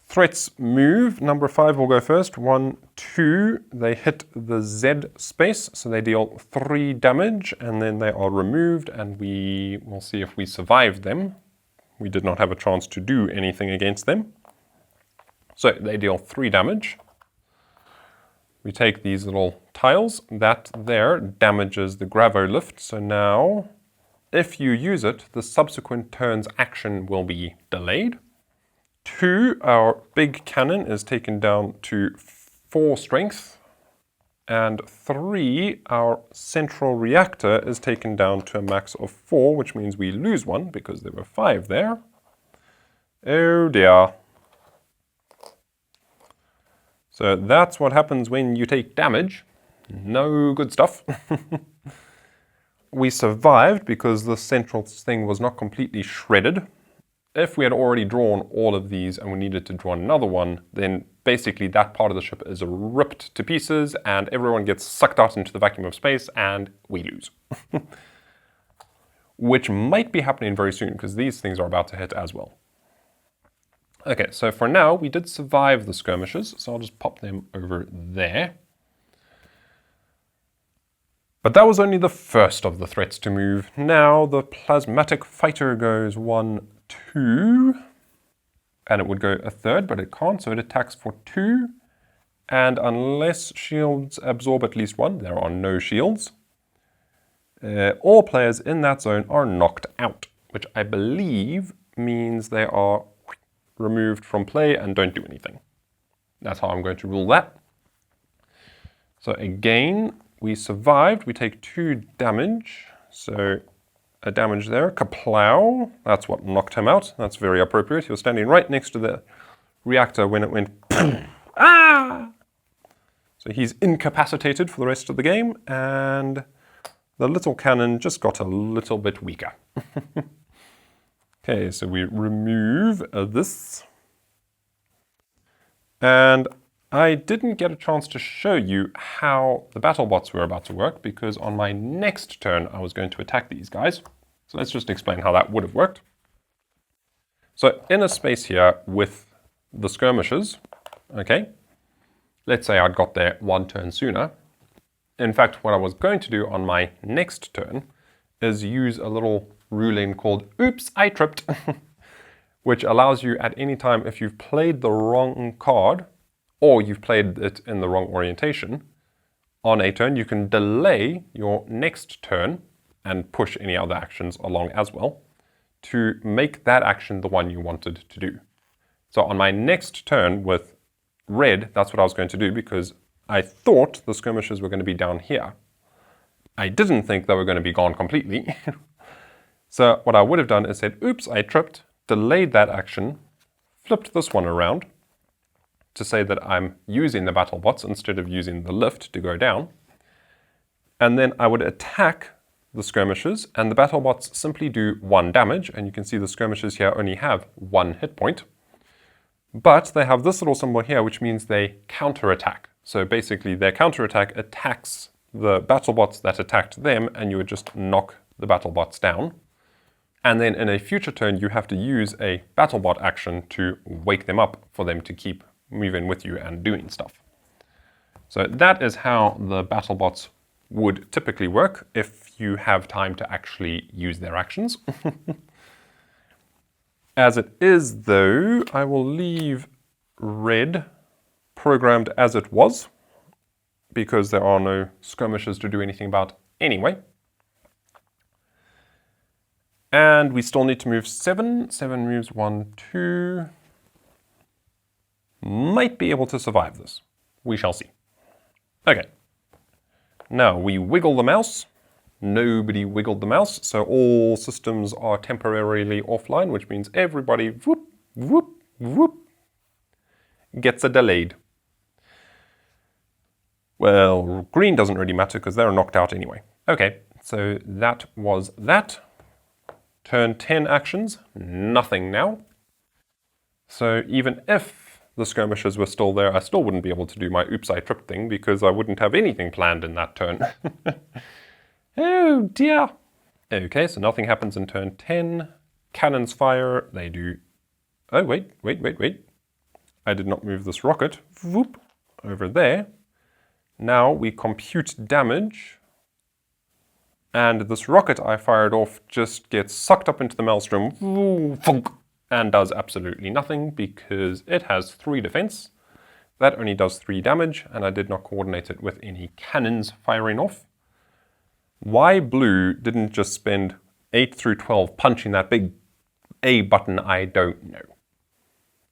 Threats move. Number 5 will go first. 1, 2. They hit the Z space, so they deal 3 damage, and then they are removed, and we will see if we survived them. We did not have a chance to do anything against them. So they deal 3 damage. We take these little tiles. That there damages the gravo lift, so now if you use it, the subsequent turn's action will be delayed. 2, our big cannon is taken down to 4 strength. And 3, our central reactor is taken down to a max of 4, which means we lose 1 because there were 5 there. Oh dear. So that's what happens when you take damage. No good stuff. We survived because the central thing was not completely shredded. If we had already drawn all of these and we needed to draw another one, then basically that part of the ship is ripped to pieces and everyone gets sucked out into the vacuum of space and we lose. Which might be happening very soon because these things are about to hit as well. Okay, so for now we did survive the skirmishes, so I'll just pop them over there. But that was only the first of the threats to move. Now the plasmatic fighter goes 1, 2, and it would go a third, but it can't, so it attacks for 2. And unless shields absorb at least 1, there are no shields. All players in that zone are knocked out, which I believe means they are removed from play and don't do anything. That's how I'm going to rule that. So again, we survived. We take 2 damage. So a damage there. Kaplow. That's what knocked him out. That's very appropriate. He was standing right next to the reactor when it went ah! So he's incapacitated for the rest of the game, and the little cannon just got a little bit weaker. Okay, so we remove this. And I didn't get a chance to show you how the battlebots were about to work because on my next turn I was going to attack these guys. So let's just explain how that would have worked. So in a space here with the skirmishers, okay, let's say I'd got there 1 turn sooner. In fact, what I was going to do on my next turn is use a little ruling called Oops, I tripped, which allows you at any time if you've played the wrong card or you've played it in the wrong orientation, on a turn you can delay your next turn and push any other actions along as well to make that action the one you wanted to do. So on my next turn with red, that's what I was going to do because I thought the skirmishers were going to be down here. I didn't think they were going to be gone completely. So what I would have done is said, oops, I tripped, delayed that action, flipped this one around to say that I'm using the battlebots instead of using the lift to go down. And then I would attack the skirmishers, and the battlebots simply do 1 damage, and you can see the skirmishers here only have 1 hit point. But they have this little symbol here, which means they counterattack. So basically their counterattack attacks the battlebots that attacked them, and you would just knock the battlebots down. And then in a future turn, you have to use a battlebot action to wake them up for them to keep moving with you and doing stuff. So that is how the battlebots would typically work if you have time to actually use their actions. As it is though, I will leave red programmed as it was because there are no skirmishes to do anything about anyway. And we still need to move 7. 7 moves 1, 2. Might be able to survive this. We shall see. Okay. Now we wiggle the mouse. Nobody wiggled the mouse, so all systems are temporarily offline, which means everybody whoop, whoop, whoop gets a delayed. Well, green doesn't really matter because they're knocked out anyway. Okay, So that was that. Turn 10 actions, nothing now. So even if the skirmishers were still there, I still wouldn't be able to do my oops, I tripped thing because I wouldn't have anything planned in that turn. Oh dear. Okay, so nothing happens in turn 10. Cannons fire, they do... Oh, wait. I did not move this rocket. Whoop, over there. Now we compute damage. And this rocket I fired off just gets sucked up into the maelstrom. And does absolutely nothing because it has 3 defense. That only does 3 damage, and I did not coordinate it with any cannons firing off. Why blue didn't just spend 8 through 12 punching that big A button, I don't know.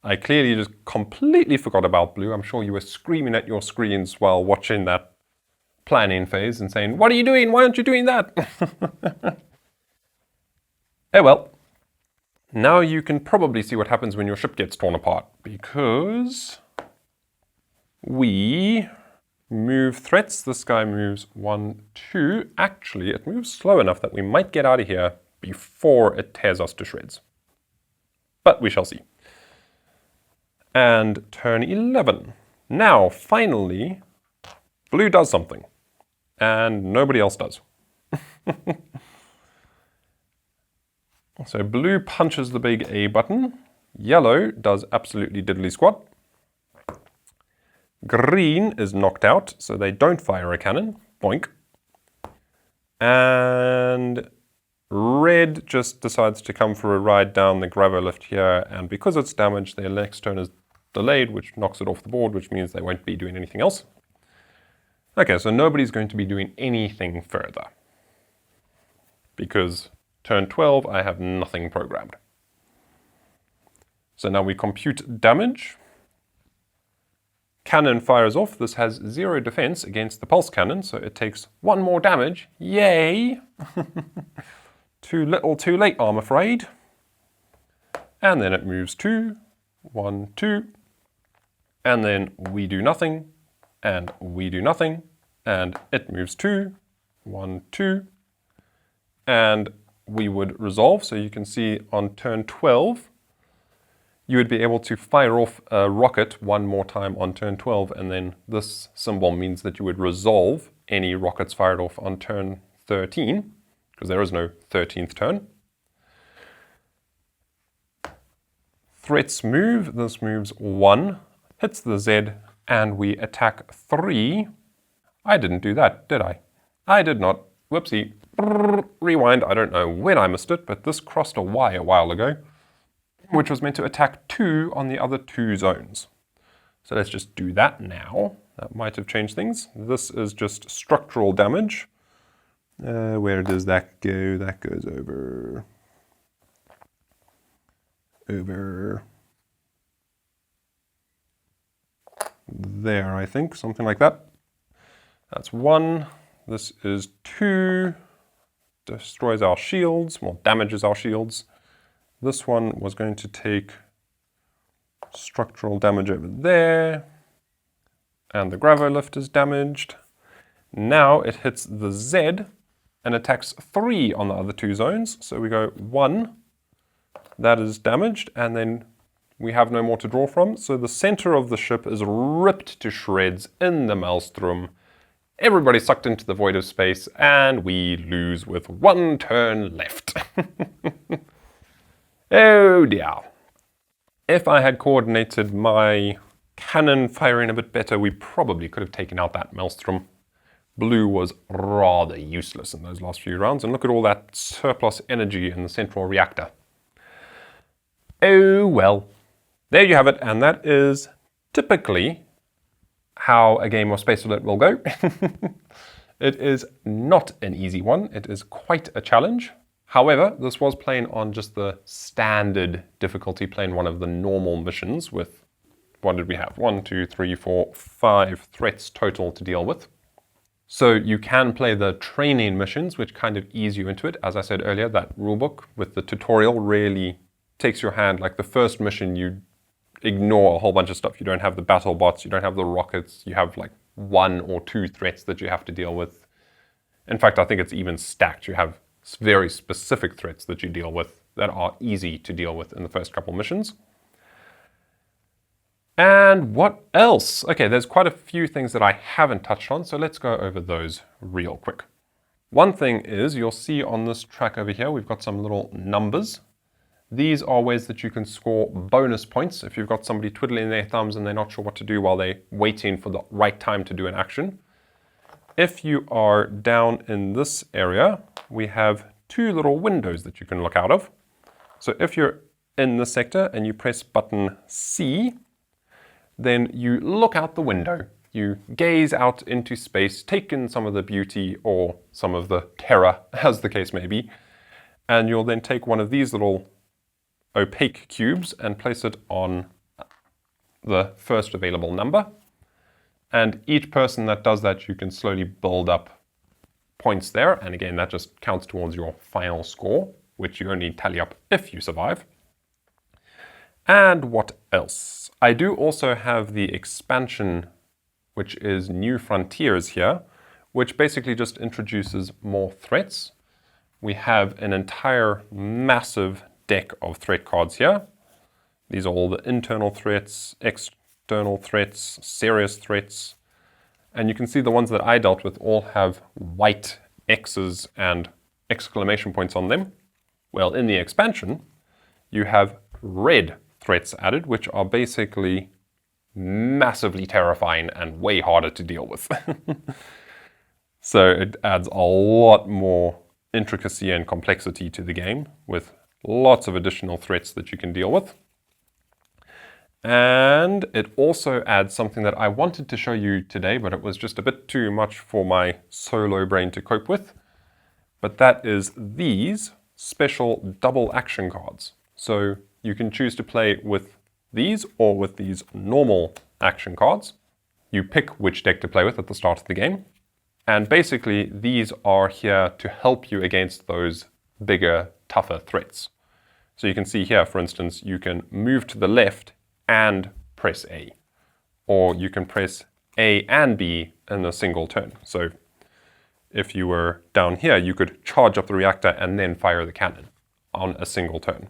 I clearly just completely forgot about blue. I'm sure you were screaming at your screens while watching that planning phase and saying, what are you doing? Why aren't you doing that? Oh well. Now you can probably see what happens when your ship gets torn apart, because we move threats. This guy moves 1, 2. Actually, it moves slow enough that we might get out of here before it tears us to shreds. But we shall see. And turn 11. Now, finally, blue does something, and nobody else does. So blue punches the big A button. Yellow does absolutely diddly squat. Green is knocked out, so they don't fire a cannon. Boink. And red just decides to come for a ride down the gravo lift here, and because it's damaged, their next turn is delayed, which knocks it off the board, which means they won't be doing anything else. Okay, so nobody's going to be doing anything further, because turn 12, I have nothing programmed. So now we compute damage. Cannon fires off. This has 0 defense against the pulse cannon, so it takes 1 more damage. Yay! Too little, too late, I'm afraid. And then it moves 2, 1, 2. And then we do nothing, and we do nothing, and it moves 2, 1, 2. And we would resolve, so you can see on turn 12, you would be able to fire off a rocket 1 more time on turn 12, and then this symbol means that you would resolve any rockets fired off on turn 13, because there is no 13th turn. Threats move, this moves 1, hits the Z, and we attack 3. I didn't do that, did I? I did not. Whoopsie. Rewind, I don't know when I missed it, but this crossed a Y a while ago, which was meant to attack 2 on the other 2 zones. So let's just do that now. That might have changed things. This is just structural damage. Where does that go? That goes over there, I think, something like that. That's 1. This is 2. Destroys our shields, well, damages our shields. This one was going to take structural damage over there, and the gravo lift is damaged. Now it hits the Z and attacks 3 on the other 2 zones. So we go 1, that is damaged, and then we have no more to draw from. So the center of the ship is ripped to shreds in the maelstrom. Everybody's sucked into the void of space, and we lose with 1 turn left. Oh dear. If I had coordinated my cannon firing a bit better, we probably could have taken out that maelstrom. Blue was rather useless in those last few rounds, and look at all that surplus energy in the central reactor. Oh well. There you have it, and that is typically how a game of Space Alert will go. It is not an easy one. It is quite a challenge. However, this was playing on just the standard difficulty, playing one of the normal missions with, what did we have? 1, 2, 3, 4, 5 threats total to deal with. So you can play the training missions, which kind of ease you into it. As I said earlier, that rulebook with the tutorial really takes your hand. Like the first mission, you ignore a whole bunch of stuff. You don't have the battlebots, you don't have the rockets, you have like 1 or 2 threats that you have to deal with. In fact, I think it's even stacked. You have very specific threats that you deal with that are easy to deal with in the first couple missions. And what else? Okay, there's quite a few things that I haven't touched on, so let's go over those real quick. One thing is, you'll see on this track over here, we've got some little numbers. These are ways that you can score bonus points if you've got somebody twiddling their thumbs and they're not sure what to do while they're waiting for the right time to do an action. If you are down in this area, we have two little windows that you can look out of. So if you're in this sector and you press button C, then you look out the window. You gaze out into space, take in some of the beauty or some of the terror, as the case may be, and you'll then take one of these little opaque cubes and place it on the first available number. And each person that does that, you can slowly build up points there. And again, that just counts towards your final score, which you only tally up if you survive. And what else? I do also have the expansion, which is New Frontiers here, which basically just introduces more threats. We have an entire massive deck of threat cards here. These are all the internal threats, external threats, serious threats. And you can see the ones that I dealt with all have white X's and exclamation points on them. Well, in the expansion, you have red threats added, which are basically massively terrifying and way harder to deal with. So it adds a lot more intricacy and complexity to the game with lots of additional threats that you can deal with. And it also adds something that I wanted to show you today, but it was just a bit too much for my solo brain to cope with. But that is these special double action cards. So you can choose to play with these or with these normal action cards. You pick which deck to play with at the start of the game. And basically, these are here to help you against those bigger, tougher threats. So you can see here, for instance, you can move to the left and press A. Or you can press A and B in a single turn. So if you were down here, you could charge up the reactor and then fire the cannon on a single turn.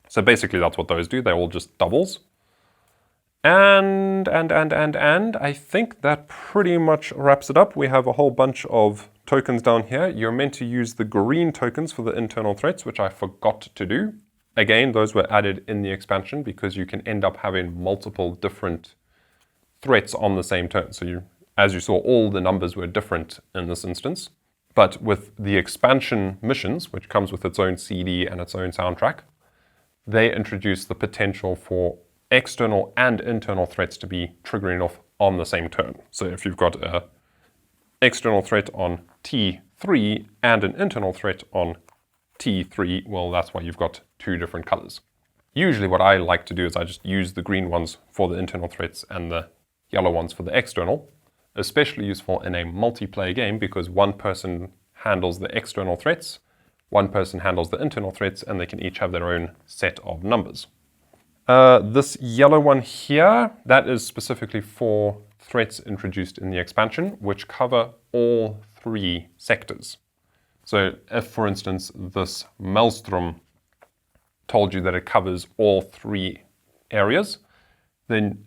So basically that's what those do. They're all just doubles. And I think that pretty much wraps it up. We have a whole bunch of tokens down here. You're meant to use the green tokens for the internal threats, which I forgot to do. Again, those were added in the expansion because you can end up having multiple different threats on the same turn. So as you saw, all the numbers were different in this instance. But with the expansion missions, which comes with its own CD and its own soundtrack, they introduce the potential for external and internal threats to be triggering off on the same turn. So if you've got an external threat on T3 and an internal threat on T3, well, that's why you've got two different colors. Usually what I like to do is I just use the green ones for the internal threats and the yellow ones for the external. Especially useful in a multiplayer game because one person handles the external threats, one person handles the internal threats, and they can each have their own set of numbers. This yellow one here, that is specifically for threats introduced in the expansion, which cover all three sectors. So if, for instance, this Maelstrom told you that it covers all three areas, then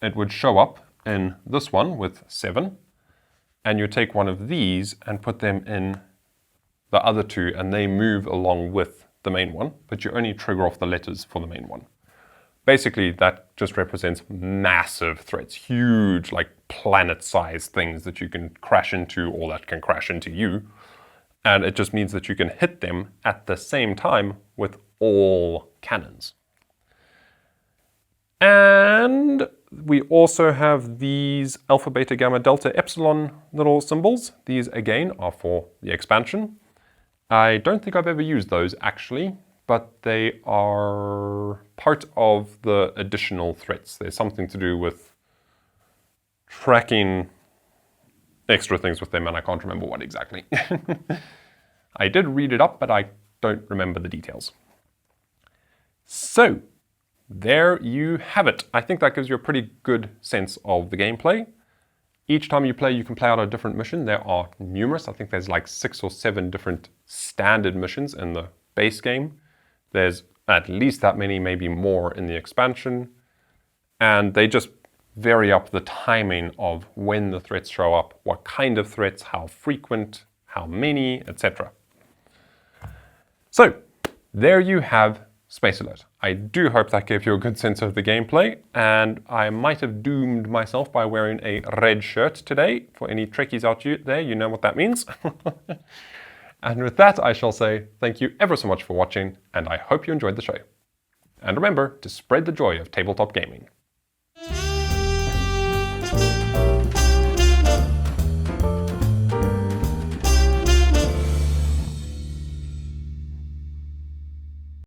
it would show up in this one with 7, and you take one of these and put them in the other two, and they move along with the main one, but you only trigger off the letters for the main one. Basically, that just represents massive threats, huge, like planet-sized things that you can crash into or that can crash into you. And it just means that you can hit them at the same time with all cannons. And we also have these alpha, beta, gamma, delta, epsilon little symbols. These, again, are for the expansion. I don't think I've ever used those, actually, but they are part of the additional threats. There's something to do with tracking extra things with them, and I can't remember what exactly. I did read it up, but I don't remember the details. So, there you have it. I think that gives you a pretty good sense of the gameplay. Each time you play, you can play out a different mission. There are numerous. I think there's like 6 or 7 different standard missions in the base game. There's at least that many, maybe more in the expansion. And they just vary up the timing of when the threats show up, what kind of threats, how frequent, how many, etc. So there you have Space Alert. I do hope that gave you a good sense of the gameplay, and I might have doomed myself by wearing a red shirt today. For any Trekkies out there, you know what that means. And with that, I shall say thank you ever so much for watching, and I hope you enjoyed the show. And remember to spread the joy of tabletop gaming.